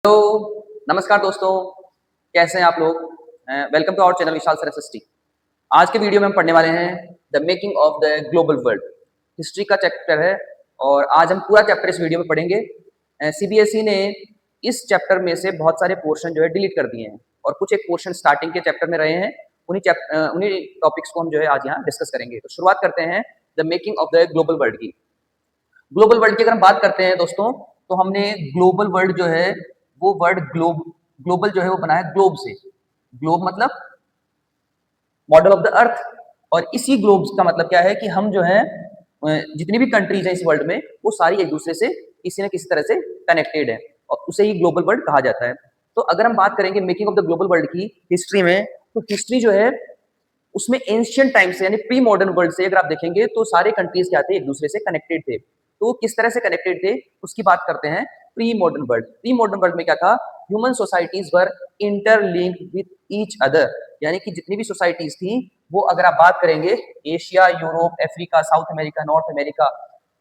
Hello, नमस्कार दोस्तों, कैसे हैं आप लोग? Welcome to our channel Vishal sir SST. आज के वीडियो में हम पढ़ने वाले हैं the making of the global world. History का चैप्टर है और आज हम पूरा चैप्टर इस वीडियो में पढ़ेंगे। सीबीएसई ने इस चैप्टर में से बहुत सारे पोर्शन जो है डिलीट कर दिए हैं और कुछ एक पोर्शन स्टार्टिंग के चैप्टर में रहे हैं। उन्हीं टॉपिक्स को हम जो है आज यहाँ डिस्कस करेंगे। तो शुरुआत करते हैं the making of the global world की। ग्लोबल वर्ल्ड की अगर हम बात करते हैं दोस्तों, तो हमने ग्लोबल वर्ल्ड जो है वो वर्ड ग्लोबल जो है वो बना है ग्लोब से। ग्लोब मतलब मॉडल ऑफ द अर्थ, और इसी ग्लोब का मतलब क्या है कि हम जो है जितनी भी कंट्रीज हैं इस वर्ल्ड में वो सारी एक दूसरे से किसी न किसी तरह से कनेक्टेड है और उसे ही ग्लोबल वर्ल्ड कहा जाता है। तो अगर हम बात करेंगे making of the global world की हिस्ट्री में, तो हिस्ट्री जो है उसमें एंशियंट टाइम से यानी प्री मॉडर्न वर्ल्ड से अगर आप देखेंगे तो सारे कंट्रीज क्या थे, एक दूसरे से कनेक्टेड थे। तो वो किस तरह से कनेक्टेड थे उसकी बात करते हैं। Pre modern world, pre modern world में क्या था, human societies were interlinked with each other, यानी कि जितनी भी सोसाइटीज थी वो अगर आप बात करेंगे Asia, Europe, Africa, south America, north America,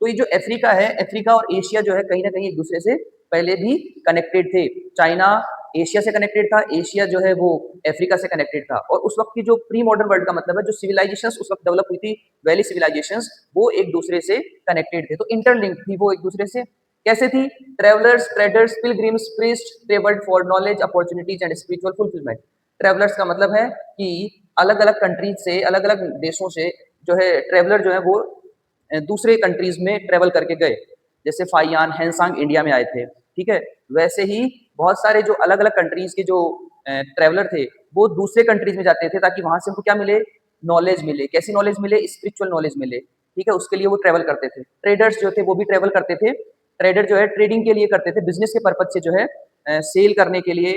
तो ये जो अफ्रीका है, अफ्रीका और एशिया जो है कहीं ना कहीं एक दूसरे से पहले भी कनेक्टेड थे। चाइना एशिया से कनेक्टेड था, एशिया जो है वो अफ्रीका से कनेक्टेड था। और उस वक्त की जो प्री मॉडर्न वर्ल्ड का मतलब है, जो सिविलाइजेशंस उस वक्त डेवलप हुई थी, वैली सिविलाइजेशंस, वो एक दूसरे से कनेक्टेड थे, तो इंटरलिंक्ड थी वो एक दूसरे से। कैसे थी? Travellers, traders, pilgrims, priest travelled for knowledge, opportunities and spiritual fulfilment. Travellers का मतलब है कि अलग अलग कंट्रीज से, अलग अलग देशों से जो है ट्रेवलर जो है वो दूसरे कंट्रीज में ट्रेवल करके गए। जैसे फाइयान, हैंसांग इंडिया में आए थे, ठीक है। वैसे ही बहुत सारे जो अलग अलग कंट्रीज के जो ट्रेवलर थे वो दूसरे कंट्रीज में जाते थे ताकि वहां से उनको क्या मिले, नॉलेज मिले। कैसी नॉलेज मिले? स्पिरिचुअल नॉलेज मिले, ठीक है। उसके लिए वो ट्रेवल करते थे। ट्रेडर्स जो थे वो भी ट्रेवल करते थे। ट्रेडर जो है ट्रेडिंग के लिए करते थे, बिजनेस के पर्पज से जो है सेल करने के लिए,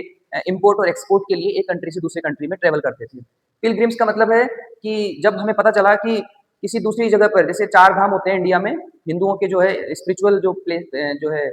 इंपोर्ट और एक्सपोर्ट के लिए एक कंट्री से दूसरे कंट्री में ट्रेवल करते थे। पिलग्रिम्स का मतलब है कि जब हमें पता चला कि किसी दूसरी जगह पर, जैसे चार धाम होते हैं इंडिया में, हिंदुओं के जो है स्पिरिचुअल जो प्लेस जो है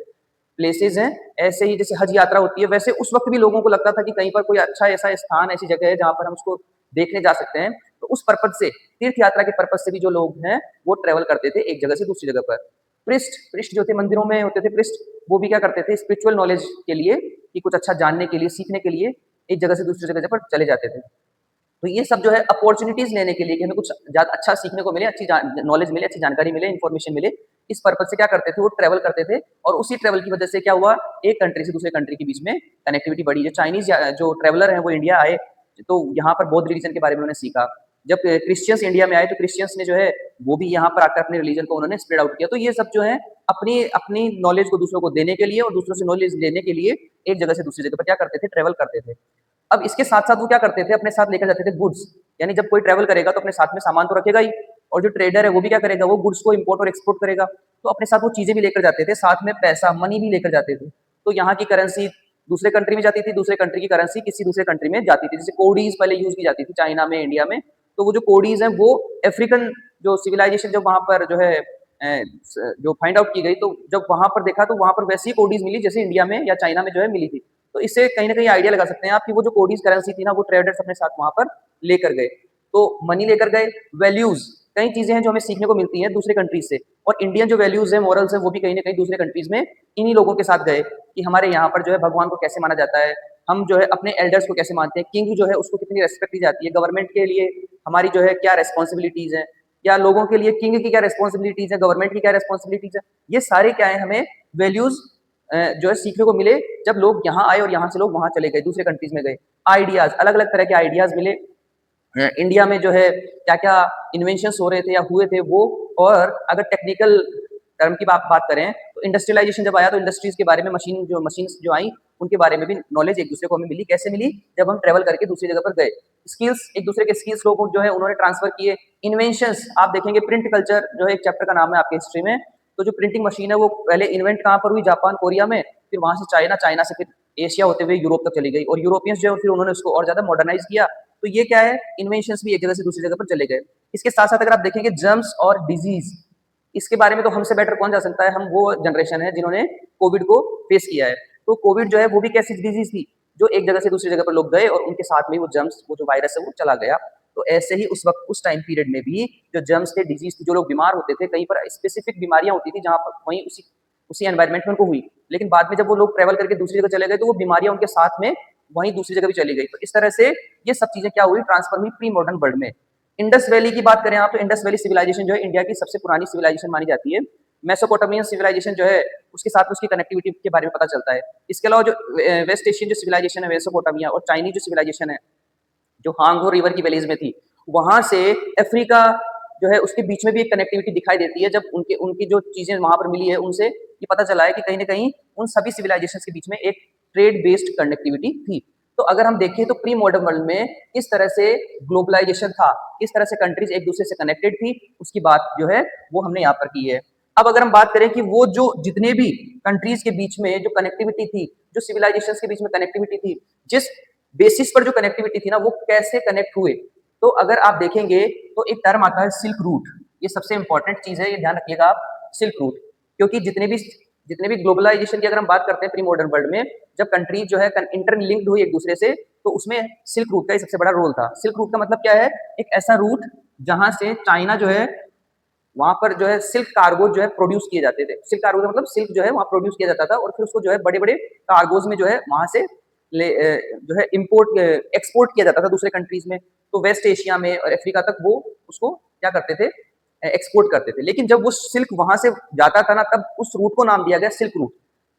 प्लेसेस हैं, ऐसे ही जैसे हज यात्रा होती है, वैसे उस वक्त भी लोगों को लगता था कि कहीं पर कोई अच्छा ऐसा स्थान, ऐसी जगह है जहाँ पर हम उसको देखने जा सकते हैं। तो उस पर्पज से, तीर्थ यात्रा के पर्पज से भी जो लोग हैं वो ट्रेवल करते थे एक जगह से दूसरी जगह पर। प्रिस्ट जो थे मंदिरों में होते थे, प्रिस्ट, वो भी क्या करते थे, स्पिरिचुअल नॉलेज के लिए, कि कुछ अच्छा जानने के लिए, सीखने के लिए एक जगह से दूसरी जगह पर चले जाते थे। तो ये सब जो है अपॉर्चुनिटीज लेने के लिए, कि हमें कुछ ज्यादा अच्छा सीखने को मिले, अच्छी नॉलेज मिले, अच्छी जानकारी मिले, इन्फॉर्मेशन मिले, इस पर्पज से क्या करते थे, वो ट्रेवल करते थे। और उसी ट्रेवल की वजह से क्या हुआ, एक कंट्री से दूसरे कंट्री के बीच में कनेक्टिविटी बढ़ी। जो चाइनीज जो ट्रेवलर हैं वो इंडिया आए तो यहाँ पर बौद्ध रिलीजन के बारे में उन्होंने सीखा। जब क्रिश्चियंस इंडिया में आए तो क्रिश्चियंस ने जो है वो भी यहाँ पर आकर अपने रिलीजन को उन्होंने स्प्रेड आउट किया। तो ये सब जो है अपनी अपनी नॉलेज को दूसरों को देने के लिए और दूसरों से नॉलेज लेने के लिए एक जगह से दूसरी जगह पर क्या करते थे, ट्रेवल करते थे। अब इसके साथ साथ वो क्या करते थे, अपने साथ लेकर जाते थे गुड्स। यानी जब कोई ट्रेवल करेगा तो अपने साथ में सामान तो रखेगा ही, और जो ट्रेडर है वो भी क्या करेगा, वो गुड्स को इंपोर्ट और एक्सपोर्ट करेगा। तो अपने साथ वो चीजें भी लेकर जाते थे, साथ में पैसा, मनी भी लेकर जाते थे। तो यहाँ की करेंसी दूसरे कंट्री में जाती थी, दूसरे कंट्री की करेंसी किसी दूसरे कंट्री में जाती थी। जैसे कोडीज पहले यूज की जाती थी चाइना में, इंडिया में। तो वो जो कोडीज हैं वो अफ्रीकन जो सिविलाइजेशन जब वहां पर जो है जो फाइंड आउट की गई, तो जब वहां पर देखा तो वहां पर वैसी कोडीज मिली जैसे इंडिया में या चाइना में जो है मिली थी। तो इससे कहीं ना कहीं आइडिया लगा सकते हैं आप कि वो जो कोडीज करेंसी थी ना, वो ट्रेडर्स अपने साथ वहां पर लेकर गए। तो मनी लेकर गए, वैल्यूज, कई चीजें हैं जो हमें सीखने को मिलती हैं दूसरे कंट्रीज से। और इंडियन जो वैल्यूज है, मॉरल्स है, वो भी कहीं ना कहीं दूसरे कंट्रीज में इन्हीं लोगों के साथ गए, कि हमारे यहाँ पर जो है भगवान को कैसे माना जाता है, हम जो है अपने एल्डर्स को कैसे मानते हैं, किंग जो है उसको कितनी रेस्पेक्ट दी जाती है, गवर्नमेंट के लिए हमारी जो है क्या रेस्पॉन्सिबिलिटीज है, या लोगों के लिए किंग की क्या रेस्पॉन्सिबिलिटीज है, गवर्नमेंट की क्या रेस्पॉन्सिबिलिटीज है। ये सारे क्या है, हमें वैल्यूज जो है सीखने को मिले जब लोग यहाँ आए और यहाँ से लोग वहां चले गए, दूसरे कंट्रीज में गए। आइडियाज, अलग अलग तरह के आइडियाज मिले। इंडिया में जो है क्या क्या इन्वेंशन हो रहे थे या हुए थे वो। और अगर टेक्निकल टर्म की बात करें तो इंडस्ट्रियलाइजेशन जब आया तो इंडस्ट्रीज के बारे में, मशीन जो आई उनके बारे में भी नॉलेज एक दूसरे को हमें मिली। कैसे मिली? जब हम ट्रेवल करके दूसरी जगह पर गए। स्किल्स, एक दूसरे के स्किल्स लोग जो है उन्होंने ट्रांसफर किए। इन्वेंशंस, आप देखेंगे प्रिंट कल्चर जो है एक चैप्टर का नाम है आपके हिस्ट्री में। तो जो प्रिंटिंग मशीन है वो पहले इन्वेंट कहाँ पर हुई, जापान, कोरिया में, फिर वहां से चाइना, चाइना से फिर एशिया होते हुए यूरोप तक चली गई, और यूरोपियंस जो है फिर उन्होंने उसको और ज्यादा मॉडर्नाइज किया। तो ये क्या है, इन्वेंशंस भी एक जगह से दूसरी जगह पर चले गए। इसके साथ साथ अगर आप देखेंगे जर्म्स और डिजीज, इसके बारे में तो हमसे बेटर कौन जा सकता है, हम वो जनरेशन है जिन्होंने कोविड को फेस किया है। तो कोविड जो है वो भी कैसी डिजीज थी, जो एक जगह से दूसरी जगह पर लोग गए और उनके साथ में वो जर्म्स, वो जो वायरस है वो चला गया। तो ऐसे ही उस वक्त, उस टाइम पीरियड में भी जो जर्म्स थे, डिजीज थी, जो लोग बीमार होते थे, कहीं पर स्पेसिफिक बीमारियां होती थी जहां पर वहीं उसी उसी एनवायरमेंट में उनको हुई, लेकिन बाद में जब वो लोग ट्रेवल करके दूसरी जगह चले गए तो वो बीमारियां उनके साथ में वहीं दूसरी जगह भी चली गई। तो इस तरह से ये सब चीजें क्या हुई, ट्रांसफर हुई प्री मॉडर्न वर्ल्ड में। इंडस वैली की बात करें आप तो इंडस वैली सिविलाइजेशन जो है इंडिया की सबसे पुरानी सिविलाइजेशन मानी जाती है। मेसोपोटामियन सिविलाइजेशन जो है उसके साथ में उसकी कनेक्टिविटी के बारे में पता चलता है। इसके अलावा जो वेस्ट एशियन जो सिविलाइजेशन है मेसोपोटामिया, और चाइनीज जो सिविलाइजेशन है जो हांगो रिवर की वैलीज में थी, वहां से अफ्रीका जो है उसके बीच में भी एक कनेक्टिविटी दिखाई देती है। जब उनके उनकी जो चीजें वहां पर मिली है उनसे ये पता चला है कि कहीं ना कहीं उन सभी सिविलाइजेशन के बीच में एक ट्रेड बेस्ड कनेक्टिविटी थी। तो अगर हम देखें तो प्री मॉडर्न वर्ल्ड में किस तरह से ग्लोबलाइजेशन था, किस तरह से कंट्रीज एक दूसरे से कनेक्टेड थी, उसकी बात जो है वो हमने यहाँ पर की है। अब अगर हम बात करें कि वो जो जितने भी कंट्रीज के बीच में जो कनेक्टिविटी थी, जो सिविलाइजेशन के बीच में कनेक्टिविटी थी, जिस बेसिस पर जो कनेक्टिविटी थी ना वो कैसे कनेक्ट हुए, तो अगर आप देखेंगे तो एक टर्म आता है सिल्क रूट। ये सबसे इंपॉर्टेंट चीज है, ये ध्यान रखिएगा आप, सिल्क रूट। क्योंकि जितने भी ग्लोबलाइजेशन की अगर हम बात करते हैं प्री मॉडर्न वर्ल्ड में, जब कंट्रीज जो है इंटरलिंक्ड हुई एक दूसरे से, तो उसमें सिल्क रूट का ही सबसे बड़ा रोल था। सिल्क रूट का मतलब क्या है, एक ऐसा रूट जहां से चाइना जो है वहां पर जो है सिल्क कार्गो जो है प्रोड्यूस किए जाते थे। सिल्क कार्गो का मतलब सिल्क जो है वहां प्रोड्यूस किया जाता था और फिर उसको जो है बड़े बड़े कार्गोज में जो है वहां से जो है इम्पोर्ट एक्सपोर्ट किया जाता था दूसरे कंट्रीज में। तो वेस्ट एशिया में और अफ्रीका तक वो उसको क्या करते थे, एक्सपोर्ट करते थे। लेकिन जब वो सिल्क वहां से जाता था ना, तब उस रूट को नाम दिया गया सिल्क रूट,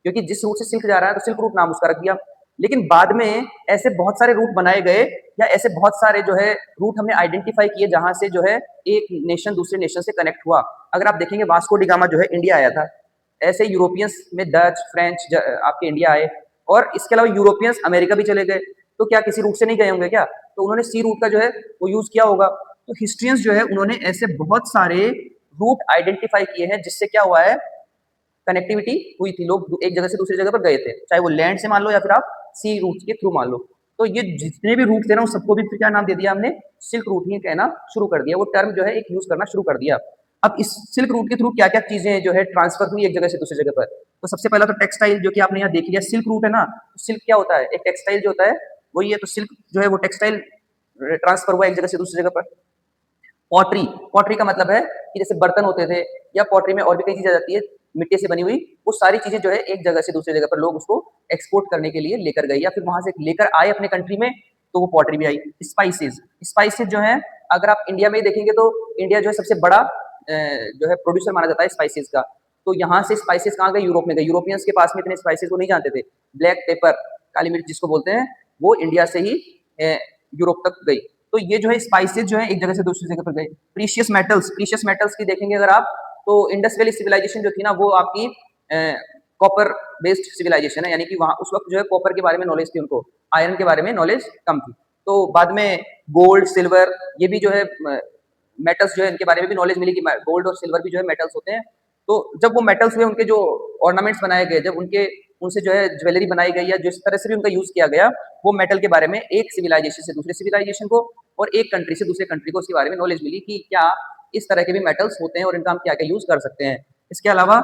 क्योंकि जिस रूट से सिल्क जा रहा है तो सिल्क रूट नाम उसका रख दिया। लेकिन बाद में ऐसे बहुत सारे रूट बनाए गए, या ऐसे बहुत सारे जो है रूट हमने आइडेंटिफाई किए जहां से जो है एक नेशन दूसरे नेशन से कनेक्ट हुआ। अगर आप देखेंगे वास्को डी गामा जो है इंडिया आया था, ऐसे यूरोपियंस में डच फ्रेंच आपके इंडिया आए, और इसके अलावा यूरोपियंस अमेरिका भी चले गए। तो क्या किसी रूट से नहीं गए होंगे क्या, तो उन्होंने सी रूट का जो है वो यूज किया होगा। तो हिस्ट्रियंस जो है उन्होंने ऐसे बहुत सारे रूट आइडेंटिफाई किए हैं जिससे क्या हुआ है, कनेक्टिविटी हुई थी, लोग एक जगह से दूसरी जगह पर गए थे, चाहे वो लैंड से मान लो या फिर आप सी रूट के थ्रू मान लो। तो ये जितने भी रूट थे ना उन सबको भी फिर क्या नाम दे दिया हमने, सिल्क रूट ही कहना शुरू कर दिया। वो टर्म जो है एक यूज करना शुरू कर दिया। अब इस सिल्क रूट के थ्रू क्या क्या चीजें जो है ट्रांसफर हुई एक जगह से दूसरी जगह पर, तो सबसे पहला तो टेक्सटाइल, जो कि आपने यहाँ देख लिया। सिल्क रूट है ना, तो सिल्क क्या होता है, एक टेक्सटाइल जो होता है वही है। तो सिल्क जो है वो टेक्सटाइल ट्रांसफर हुआ एक जगह से दूसरी जगह पर। पॉटरी, पॉटरी का मतलब है कि जैसे बर्तन होते थे, या पॉटरी में और भी कई चीजें आ जाती है मिट्टी से बनी हुई, वो सारी चीजें जो है एक जगह से दूसरी जगह पर लोग उसको एक्सपोर्ट करने के लिए लेकर गए, या फिर वहां से लेकर आए अपने कंट्री में, तो वो पॉटरी भी आई। स्पाइसेस, स्पाइसेस जो है अगर आप इंडिया में देखेंगे तो इंडिया जो है सबसे बड़ा जो है प्रोड्यूसर माना जाता है स्पाइसेस का। तो यहाँ से स्पाइसेस कहाँ गए, यूरोप में गए। यूरोपियंस के पास में इतने स्पाइसेस को नहीं जानते थे। ब्लैक पेपर, काली मिर्च जिसको बोलते हैं, वो इंडिया से ही यूरोप तक गई। तो ये जो है स्पाइसेस जो है एक जगह से दूसरी जगह पर गए। प्रीशियस मेटल्स, प्रीशियस मेटल्स की देखेंगे अगर आप, तो इंडस वैली सिविलाइजेशन जो थी ना वो आपकी कॉपर बेस्ड सिविलाइजेशन है, यानी कि वहां उस वक्त जो है कॉपर के बारे में नॉलेज थी उनको, आयरन के बारे में नॉलेज कम थी। तो बाद में गोल्ड सिल्वर ये भी जो है मेटल्स जो है इनके बारे में भी नॉलेज मिली कि गोल्ड और सिल्वर भी जो है मेटल्स होते हैं। तो जब वो मेटल्स हुए, उनके जो ऑर्नामेंट्स बनाए गए, जब उनके उनसे जो है ज्वेलरी बनाई गई, या जिस तरह से भी उनका यूज किया गया, वो मेटल के बारे में एक सिविलाइजेशन से दूसरे सिविलाइजेशन को और एक कंट्री से दूसरे कंट्री को उसके बारे में नॉलेज मिली कि क्या इस तरह के भी मेटल्स होते हैं और इनका हम क्या क्या यूज कर सकते हैं। इसके अलावा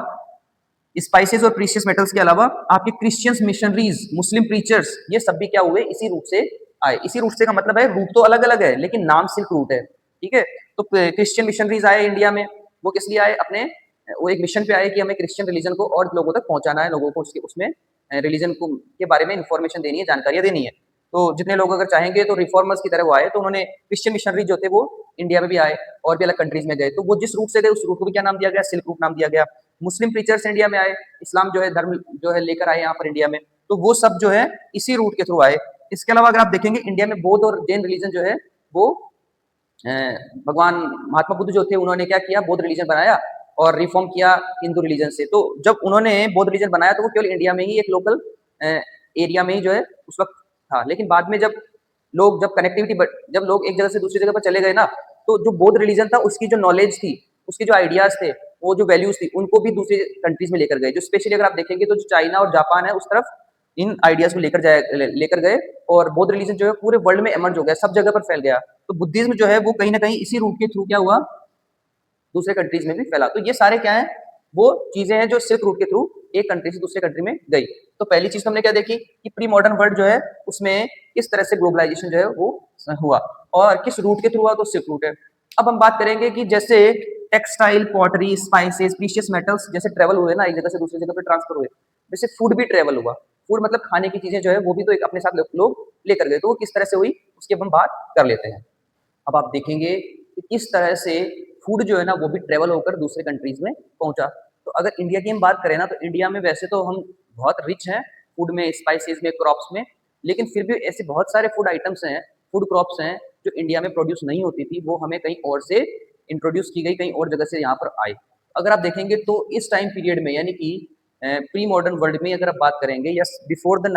स्पाइसेस और प्रीशियस मेटल्स के अलावा आपके क्रिश्चियंस, मिशनरीज, मुस्लिम प्रीचर्स, ये सब भी क्या हुए, इसी रूट से आए। इसी रूट से का मतलब है रूट तो अलग अलग है लेकिन नाम सिल्क रूट है, ठीक है। तो क्रिश्चियन मिशनरीज आए इंडिया में, वो किस लिए आए, अपने वो एक मिशन पे आए कि हमें क्रिश्चियन रिलीजन को और लोगों तक पहुंचाना है, लोगों को उसके उसमें रिलीजन को के बारे में इंफॉर्मेशन देनी है, जानकारियां देनी है। तो जितने लोग अगर चाहेंगे तो रिफॉर्मर्स की तरह वो आए, तो उन्होंने क्रिश्चियन मिशनरी जो थे वो इंडिया में भी आए और भी अलग कंट्रीज में गए। तो वो जिस रूट से गए उस रूट को भी क्या नाम दिया गया, सिल्क रूट नाम दिया गया। मुस्लिम प्रीचर्स इंडिया में आए, इस्लाम जो है धर्म जो है लेकर आए यहाँ पर इंडिया में, तो वो सब जो है इसी रूट के थ्रू आए। इसके अलावा अगर आप देखेंगे इंडिया में बौद्ध और जैन रिलीजन जो है वो भगवान महात्मा बुद्ध जो थे उन्होंने क्या किया, बौद्ध रिलीजन बनाया और रिफॉर्म किया हिंदू रिलीजन से। तो जब उन्होंने बौद्ध रिलीजन बनाया तो वो केवल इंडिया में ही एक लोकल एरिया में ही जो है उस वक्त था। लेकिन बाद में जब कनेक्टिविटी जब लोग एक जगह से दूसरी जगह पर चले गए ना, तो जो बौद्ध रिलीजन था उसकी जो नॉलेज थी, उसके जो आइडियाज थे, वो जो वैल्यूज थी, उनको भी दूसरी कंट्रीज में लेकर गए। जो स्पेशली अगर आप देखेंगे तो जो चाइना और जापान है उस तरफ इन आइडियाज को लेकर गए, और बौद्ध रिलीजन जो है पूरे वर्ल्ड में इमर्ज हो गया, सब जगह पर फैल गया। तो बुद्धिज्म जो है वो कहीं ना कहीं इसी रूट के थ्रू क्या हुआ, दूसरे कंट्रीज में भी फैला। तो ये सारे क्या है, वो चीजें हैं जो सिल्क रूट के थ्रू एक कंट्री से दूसरे कंट्री में गई। तो पहली चीज तो हमने क्या देखी कि प्री मॉडर्न वर्ल्ड जो है उसमें किस तरह से ग्लोबलाइजेशन जो है वो हुआ, और किस रूट के थ्रू हुआ, तो सिल्क रूट है। अब हम बात करेंगे कि जैसे textile, pottery, spices, precious metals जैसे ट्रेवल हुए ना, एक जगह से दूसरी जगह पे ट्रांसफर हुए, वैसे फूड भी ट्रेवल हुआ। फूड मतलब खाने की चीजें जो है वो भी तो एक अपने साथ लोग लेकर गए, तो वो किस तरह से हुई उसकी अब हम बात कर लेते हैं। अब आप देखेंगे कि किस तरह से फूड जो है ना वो भी ट्रेवल होकर दूसरे कंट्रीज में पहुंचा। तो अगर इंडिया की हम बात करें ना, तो इंडिया में वैसे तो हम बहुत रिच हैं फूड में, स्पाइसेस में, क्रॉप्स में, लेकिन फिर भी ऐसे बहुत सारे फूड आइटम्स हैं, फूड क्रॉप्स हैं जो इंडिया में प्रोड्यूस नहीं होती थी, वो हमें कहीं और से इंट्रोड्यूस की गई, कहीं और जगह से यहाँ पर आई। अगर आप देखेंगे तो इस टाइम पीरियड में, यानी कि प्री मॉडर्न वर्ल्ड में अगर आप बात करेंगे, या बिफोर द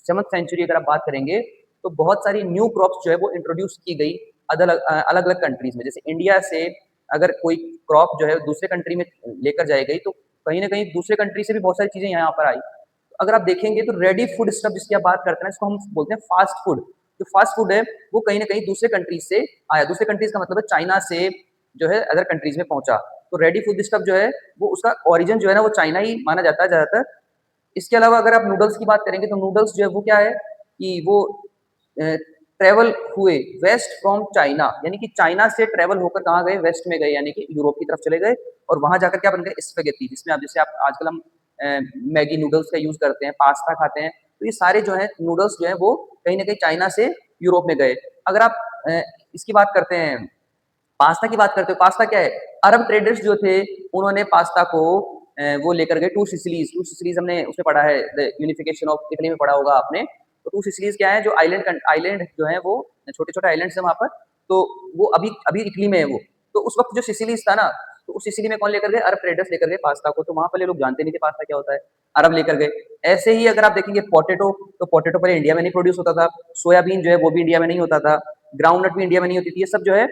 7th सेंचुरी अगर आप बात करेंगे, तो बहुत सारी न्यू क्रॉप्स जो है वो इंट्रोड्यूस की गई अलग अलग कंट्रीज में। जैसे इंडिया से अगर कोई क्रॉप जो है दूसरे कंट्री में लेकर जाई गई, तो कहीं ना कहीं दूसरे कंट्री से भी बहुत सारी चीजें यहाँ पर आई। तो अगर आप देखेंगे तो रेडी फूड स्टफ जिसकी आप बात करते हैं, इसको हम बोलते हैं फास्ट फूड। जो फास्ट फूड है वो कहीं ना कहीं दूसरे कंट्रीज से आया। दूसरे कंट्रीज का मतलब है चाइना से जो है अदर कंट्रीज में पहुंचा। तो रेडी फूड स्टफ जो है वो उसका ओरिजिन जो है ना वो चाइना ही माना जाता है ज्यादातर। इसके अलावा अगर आप नूडल्स की बात करेंगे, तो नूडल्स जो है वो क्या है कि वो ट्रेवल हुए वेस्ट फ्रॉम चाइना, यानी कि चाइना से ट्रेवल होकर कहाँ गए, वेस्ट में गए, यानी कि यूरोप की तरफ चले गए, और वहां जाकर क्या बन गए, स्पेगेटी, जिसमें आप जैसे आप आजकल हम मैगी नूडल्स का यूज करते हैं, पास्ता खाते हैं, तो ये सारे जो है नूडल्स जो है वो कहीं ना कहीं चाइना से यूरोप में गए। अगर आप इसकी बात करते हैं, पास्ता की बात करते हो, पास्ता क्या है, अरब ट्रेडर्स जो थे उन्होंने पास्ता को वो लेकर गए टू सिसिलीज। टू सिसिलीज हमने उसमें पढ़ा है, द यूनिफिकेशन ऑफ इटली में पढ़ा होगा आपने। तो टू सिसिलीज क्या है, जो आइलैंड जो है वो छोटे छोटे आइलैंड्स है वहां पर, तो वो अभी अभी इटली में है वो। तो उस वक्त जो सिसिलीज था ना, तो उस सिसिली में कौन लेकर गए, अरब ट्रेडर्स लेकर गए पास्ता को। तो वहां पहले लोग जानते नहीं थे पास्ता क्या होता है, अरब लेकर गए। ऐसे ही अगर आप देखेंगे पोटेटो, तो पोटेटो पहले इंडिया में नहीं प्रोड्यूस होता था, सोयाबीन जो है वो भी इंडिया में नहीं होता था, ग्राउंडनट भी इंडिया में नहीं होती थी, ये सब जो है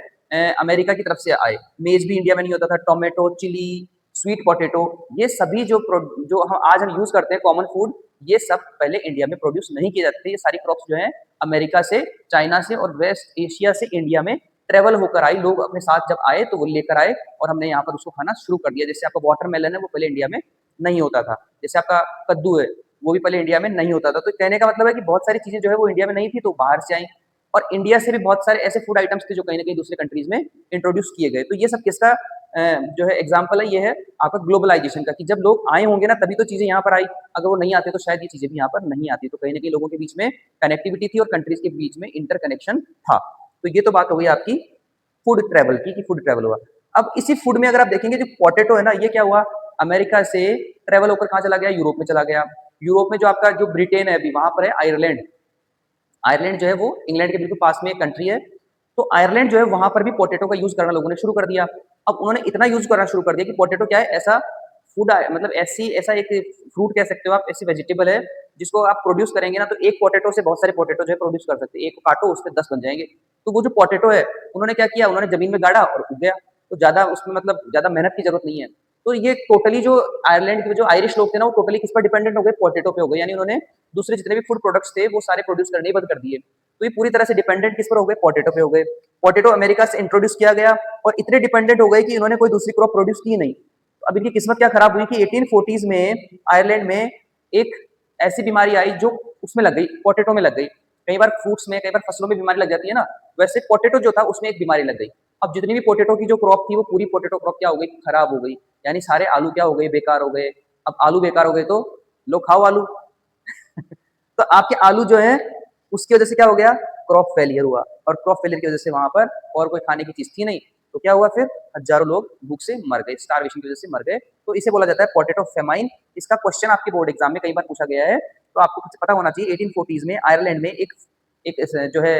अमेरिका की तरफ से आए। मेज भी इंडिया में नहीं होता था, टोमेटो, चिली, स्वीट पोटैटो, ये सभी जो हम आज हम यूज करते हैं कॉमन फूड, ये सब पहले इंडिया में प्रोड्यूस नहीं किए जाते थे। ये सारी क्रॉप्स जो है अमेरिका से, चाइना से और वेस्ट एशिया से इंडिया में ट्रेवल होकर आई। लोग अपने साथ जब आए तो वो लेकर आए और हमने यहाँ पर उसको खाना शुरू कर दिया। जैसे आपका वाटरमेलन है वो पहले इंडिया में नहीं होता था, जैसे आपका कद्दू है वो भी पहले इंडिया में नहीं होता था। तो कहने का मतलब है कि बहुत सारी चीजें जो है वो इंडिया में नहीं थी, तो बाहर से आई, और इंडिया से भी बहुत सारे ऐसे फूड आइटम्स थे जो कहीं ना कहीं दूसरे कंट्रीज में इंट्रोड्यूस किए गए। तो ये सब किसका जो है एग्जाम्पल है, ये है आपका ग्लोबलाइजेशन का, कि जब लोग आए होंगे ना तभी तो चीजें यहाँ पर आई, अगर वो नहीं आते तो शायद ये चीजें भी यहाँ पर नहीं आती। तो कहीं ना कहीं लोगों के बीच में कनेक्टिविटी थी और कंट्रीज के बीच में इंटरकनेक्शन था। तो ये तो बात हो गई आपकी फूड ट्रेवल की, कि फूड ट्रेवल हुआ। अब इसी फूड में अगर आप देखेंगे जो पोटैटो है ना, ये क्या हुआ, अमेरिका से ट्रेवल होकर कहाँ चला गया, यूरोप में चला गया। यूरोप में जो आपका जो ब्रिटेन है अभी, वहां पर है आयरलैंड। आयरलैंड जो है वो इंग्लैंड के बिल्कुल पास में एक कंट्री है। तो आयरलैंड जो है वहां पर भी पोटैटो का यूज करना लोगों ने शुरू कर दिया। अब उन्होंने इतना यूज करना शुरू कर दिया कि पोटैटो क्या है, ऐसा फूड मतलब ऐसा एक फ्रूट कह सकते हो आप, ऐसी वेजिटेबल है जिसको आप प्रोड्यूस करेंगे ना, तो एक पोटैटो से बहुत सारे पोटैटो जो है प्रोड्यूस कर सकते हैं। एक काटो उससे 10 बन जाएंगे। तो वो जो पोटैटो है उन्होंने क्या किया, उन्होंने जमीन में गाड़ा और उग गया। तो ज्यादा उसमें मतलब ज्यादा मेहनत की जरूरत नहीं है। तो ये टोटली जो आयरलैंड के जो आयरिश लोग थे ना, वो टोटली किस पर डिपेंडेंट हो गए, पोटैटो पे हो गए। यानी उन्होंने दूसरे जितने भी फूड प्रोडक्ट्स थे वो सारे प्रोड्यूस करने ही बंद कर दिए। तो ये पूरी तरह से डिपेंडेंट किस पर हो गए, पोटैटो पे हो गए। पोटैटो अमेरिका से इंट्रोड्यूस किया गया और इतने डिपेंडेंट हो गए कि इन्होंने कोई दूसरी क्रॉप प्रोड्यूस की नहीं। तो अब इनकी किस्मत क्या खराब हुई कि 1840s में आयरलैंड में एक ऐसी बीमारी आई जो उसमें लग गई, पोटैटो में लग गई। कई बार फ्रूट्स में, कई बार फसलों में बीमारी लग जाती है ना, वैसे पोटैटो जो था उसमें एक बीमारी लग गई। अब जितनी भी पोटैटो की जो क्रॉप थी वो पूरी पोटैटो क्रॉप क्या हो गई, खराब हो गई। यानी सारे आलू क्या हो गए, बेकार हो गए। अब आलू बेकार हो गए तो लोग खाओ आलू। तो आपके आलू जो है उसकी वजह से क्या हो गया, क्रॉप फेलियर हुआ। और क्रॉप फेलियर की वजह से वहां पर और कोई खाने की चीज थी नहीं, तो क्या हुआ, फिर हजारों लोग भूख से मर गए, स्टारवेशन की वजह से मर गए। तो इसे बोला जाता है पोटैटो फेमाइन। इसका क्वेश्चन आपके बोर्ड एग्जाम में कई बार पूछा गया है, तो आपको कुछ पता होना चाहिए। 1840s में आयरलैंड में एक जो है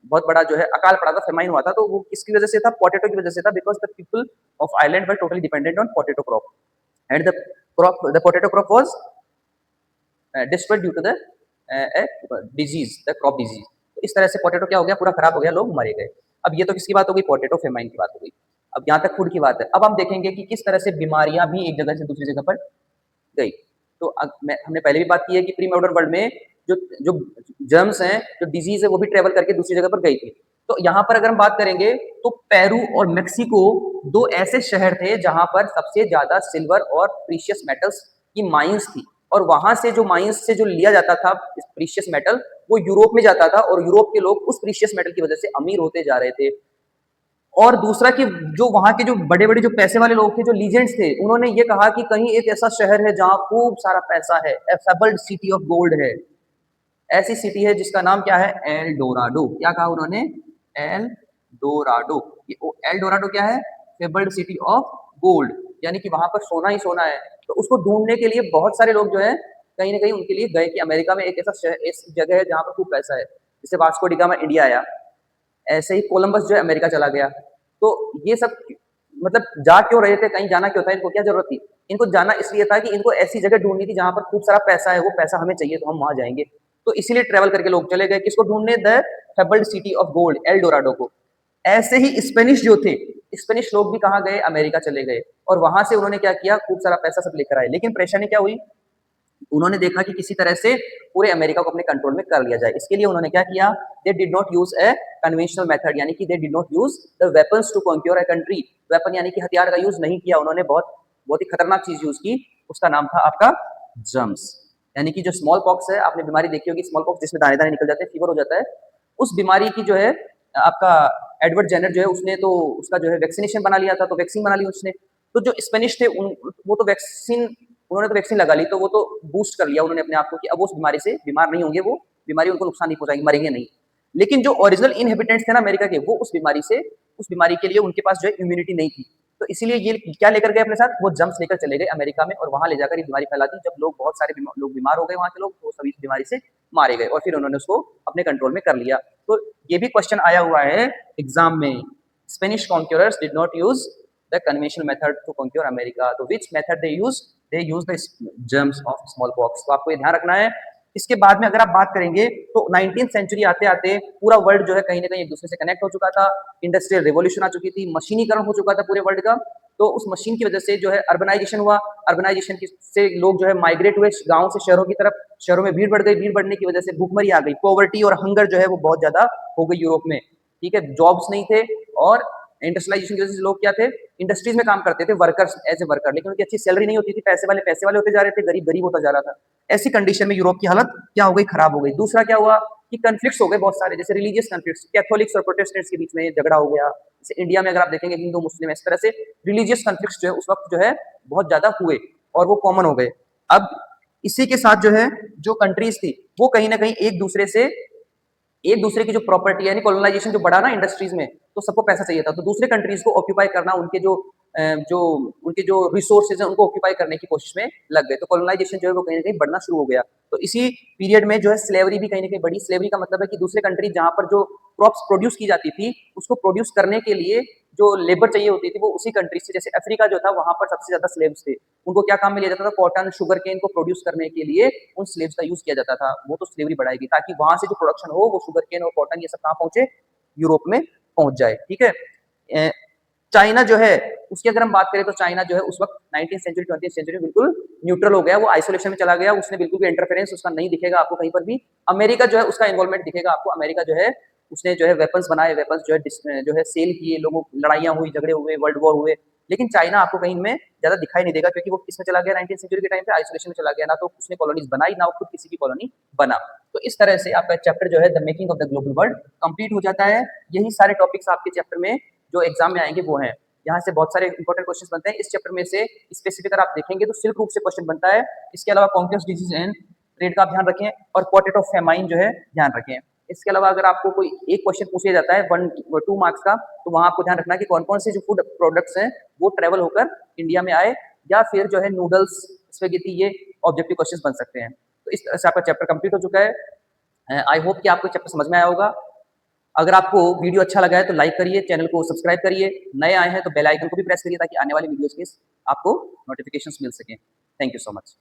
बहुत बड़ा जो है अकाल पड़ा था, फेमाइन हुआ था। तो वो किसकी वजह से था, पोटैटो की वजह से था, because the people of Ireland were totally dependent on potato crop and the potato crop was destroyed due to the disease, the crop disease. तो इस तरह से पोटैटो क्या हो गया, पूरा खराब हो गया, लोग मरे गए। अब ये तो किसकी बात हो गई, पोटैटो फेमाइन की बात हो गई। अब यहाँ तक फूड की बात है। अब हम देखेंगे कि किस तरह से बीमारियां भी एक जगह से दूसरी जगह पर गई। तो हमने पहले भी बात की है कि प्री मॉडर्न वर्ल्ड में जो जो जर्म्स हैं, जो डिजीज है, वो भी ट्रेवल करके दूसरी जगह पर गई थी। तो यहाँ पर अगर हम बात करेंगे तो पेरू और मेक्सिको दो ऐसे शहर थे जहां पर सबसे ज्यादा सिल्वर और प्रीशियस मेटल्स की माइंस थी। और वहां से जो माइंस से जो लिया जाता था प्रीशियस मेटल, वो यूरोप में जाता था और यूरोप के लोग उस प्रीशियस मेटल की वजह से अमीर होते जा रहे थे। और दूसरा कि जो वहां के जो बड़े बड़े जो पैसे वाले लोग थे, जो लीजेंड्स थे, उन्होंने ये कहा कि कहीं एक ऐसा शहर है जहां खूब सारा पैसा है, फेबल्ड सिटी ऑफ गोल्ड है। ऐसी सिटी है जिसका नाम क्या है, एल डोराडो। क्या कहा उन्होंने, एल डोराडो। एल डोराडो क्या है, फेबल्ड सिटी ऑफ गोल्ड, यानी कि वहां पर सोना ही सोना है। तो उसको ढूंढने के लिए बहुत सारे लोग जो है कहीं ना कहीं उनके लिए गए कि अमेरिका में एक ऐसा ऐसी जगह है जहां पर खूब पैसा है। जैसे वास्को डिगामा इंडिया आया, ऐसे ही कोलंबस जो है अमेरिका चला गया। तो ये सब मतलब जा क्यों रहे थे, कहीं जाना क्यों था, इनको क्या जरूरत थी? इनको जाना इसलिए था कि इनको ऐसी जगह ढूंढनी थी जहां पर खूब सारा पैसा है, वो पैसा हमें चाहिए तो हम वहां जाएंगे। तो इसीलिए ट्रेवल करके लोग चले गए, किसको ढूंढने, the fabled city of gold, El Dorado को। ऐसे ही स्पेनिश जो थे, स्पेनिश लोग भी कहाँ गए, अमेरिका चले गए, और वहां से उन्होंने क्या किया, खूब सारा पैसा सब लेकर आए। लेकिन परेशानी क्या हुई, उन्होंने देखा कि किसी तरह से पूरे अमेरिका को अपने कंट्रोल में कर लिया जाए। इसके लिए उन्होंने क्या किया, they did not use a conventional method, यानी कि they did not use the weapons to conquer a country. Weapon यानी कि हथियार का यूज नहीं किया उन्होंने, बहुत बहुत ही खतरनाक चीज यूज की। उसका नाम था आपका जर्म्स, यानी कि जो स्मॉल पॉक्स है, आपने बीमारी देखी होगी स्मॉल पॉक्स, जिसमें दाने दाने निकल जाते हैं, फीवर हो जाता है। उस बीमारी की जो है आपका एडवर्ड जेनर जो है, उसने तो उसका जो है वैक्सीनेशन बना लिया था, तो वैक्सीन बना ली उसने। तो जो स्पेनिश थे वो तो वैक्सीन, उन्होंने तो वैक्सीन लगा ली, तो वो तो बूस्ट कर लिया उन्होंने अपने आप को कि अब वो उस बीमारी से बीमार नहीं होंगे, वो बीमारी उनको नुकसान नहीं पहुंचाएगी, मरेंगे नहीं। लेकिन जो ओरिजिनल इनहेबिटेंट्स थे ना अमेरिका के, वो उस बीमारी के लिए उनके पास जो है इम्यूनिटी नहीं थी। तो इसीलिए ये क्या लेकर गए अपने साथ, वो जम्स लेकर चले गए अमेरिका में, और वहां ले जाकर ये बीमारी फैला दी। जब लोग बहुत सारे लोग बीमार हो गए वहां के लोग, तो सभी इस बीमारी से मारे गए, और फिर उन्होंने उसको अपने कंट्रोल में कर लिया। तो ये भी क्वेश्चन आया हुआ है एग्जाम में, Spanish conquerors did not use the conventional method to conquer America, तो which method they use the germs of smallpox. तो आपको ये ध्यान रखना है। इसके बाद में अगर आप बात करेंगे तो 19th सेंचुरी आते आते पूरा वर्ल्ड जो है कहीं ना कहीं एक दूसरे से कनेक्ट हो चुका था, इंडस्ट्रियल रिवॉल्यूशन आ चुकी थी, मशीनीकरण हो चुका था पूरे वर्ल्ड का। तो उस मशीन की वजह से जो है अर्बनाइजेशन हुआ, अर्बनाइजेशन से लोग जो है माइग्रेट हुए गांव से शहरों की तरफ, शहरों में भीड़ बढ़ गई, भीड़ बढ़ने की वजह से भूखमरी आ गई, पॉवर्टी और हंगर जो है वो बहुत ज्यादा हो गई यूरोप में। ठीक है, जॉब्स नहीं थे, और इंडस्ट्रियलाइजेशन की वजह से लोग क्या थे, इंडस्ट्रीज में काम करते थे, वर्कर्स, एज ए वर्कर, लेकिन उनकी अच्छी सैलरी नहीं होती थी, पैसे वाले होते जा रहे थे, गरीब गरीब होता जा रहा था। ऐसी कंडीशन में यूरोप की हालत क्या हो गई, खराब हो गई। दूसरा क्या हुआ कि कन्फ्लिक्ट्स हो गए बहुत सारे, जैसे रिलीजियस कन्फ्लिक्ट्स, कैथोलिक्स और प्रोटेस्टेंट्स के बीच में झगड़ा हो गया। जैसे इंडिया में अगर आप देखेंगे हिंदू मुस्लिम, इस तरह से रिलीजियस कन्फ्लिक्ट्स जो है उस वक्त जो है बहुत ज्यादा हुए, और वो कॉमन हो गए। अब इसी के साथ जो है जो कंट्रीज थी वो कहीं ना कहीं एक दूसरे की जो प्रॉपर्टी यानी कॉलोनाइजेशन जो बढ़ा ना इंडस्ट्रीज में, तो सबको पैसा चाहिए था, तो दूसरे कंट्रीज को ऑक्यूपाई करना, उनके जो रिसोर्सेज हैं उनको ऑक्यूपाई करने की कोशिश में लग गए। तो कॉलोनाइजेशन जो है वो कहीं ना कहीं बढ़ना शुरू हो गया। तो इसी पीरियड में जो है स्लेवरी भी कहीं ना कहीं बढ़ी। स्लेवरी का मतलब है कि दूसरे कंट्री जहां पर जो क्रॉप्स प्रोड्यूस की जाती थी, उसको प्रोड्यूस करने के लिए जो लेबर चाहिए होती थी वो उसी कंट्री से, जैसे अफ्रीका जो था वहां पर सबसे ज्यादा स्लेव्स थे, उनको क्या काम में लिया जाता था, कॉटन शुगर केन को प्रोड्यूस करने के लिए उन स्लेव्स का यूज किया जाता था। वो तो स्लेवरी बढ़ाएगी ताकि वहां से जो प्रोडक्शन हो वो शुगर केन और कॉटन ये सब कहाँ पहुंचे, यूरोप में पहुंच जाए। ठीक है, चाइना जो है उसकी अगर हम बात करें तो चाइना जो है उस वक्त 19th सेंचुरी 20th सेंचुरी बिल्कुल न्यूट्रल हो गया, वो आइसोलेशन में चला गया, उसने बिल्कुल भी इंटरफेरेंस उसका नहीं दिखेगा आपको कहीं पर भी। अमेरिका जो है उसका इन्वॉल्वमेंट दिखेगा आपको। अमेरिका जो है उसने जो है वेपन्स बनाए, वेपन्स जो है सेल किए, लोगों लड़ाइयां हुई, झगड़े हुए, वर्ल्ड वॉर हुए। लेकिन चाइना आपको कहीं में ज्यादा दिखाई नहीं देगा, क्योंकि वो किसमें चला गया 19th सेंचुरी के टाइम पे, आइसोलेशन में चला गया। ना तो उसने कॉलोनीज बनाई, ना खुद किसी की कॉलोनी बना। तो इस तरह से आपका चैप्टर जो है the making of the global world complete हो जाता है। यही सारे टॉपिक्स आपके चैप्टर में जो एग्जाम में आएंगे वो हैं। यहाँ से बहुत सारे इंपॉर्टेंट क्वेश्चन बनते हैं। इस चैप्टर में से स्पेसिफिक अगर आप देखेंगे तो सिल्क रूट से क्वेश्चन बनता है। इसके अलावा कॉन्क्वेस्ट डिजीज एंड ट्रेड का ध्यान रखें, और पोटेट ऑफ फेमाइन जो है ध्यान रखें। इसके अलावा अगर आपको कोई एक क्वेश्चन पूछा जाता है 1-2 मार्क्स का, तो वहां आपको ध्यान रखना कि कौन कौन से जो फूड प्रोडक्ट्स हैं वो ट्रेवल होकर इंडिया में आए, या फिर जो है नूडल्स, स्पेगेटी, ये ऑब्जेक्टिव क्वेश्चन बन सकते हैं। तो इस तरह से आपका चैप्टर कंप्लीट हो चुका है। आई होप कि आपको चैप्टर समझ में आया होगा। अगर आपको वीडियो अच्छा लगा है तो लाइक करिए, चैनल को सब्सक्राइब करिए, नए आए हैं तो बेल आइकन को भी प्रेस करिए ताकि आने वाली वीडियोस के आपको नोटिफिकेशंस मिल सकें। Thank you so much.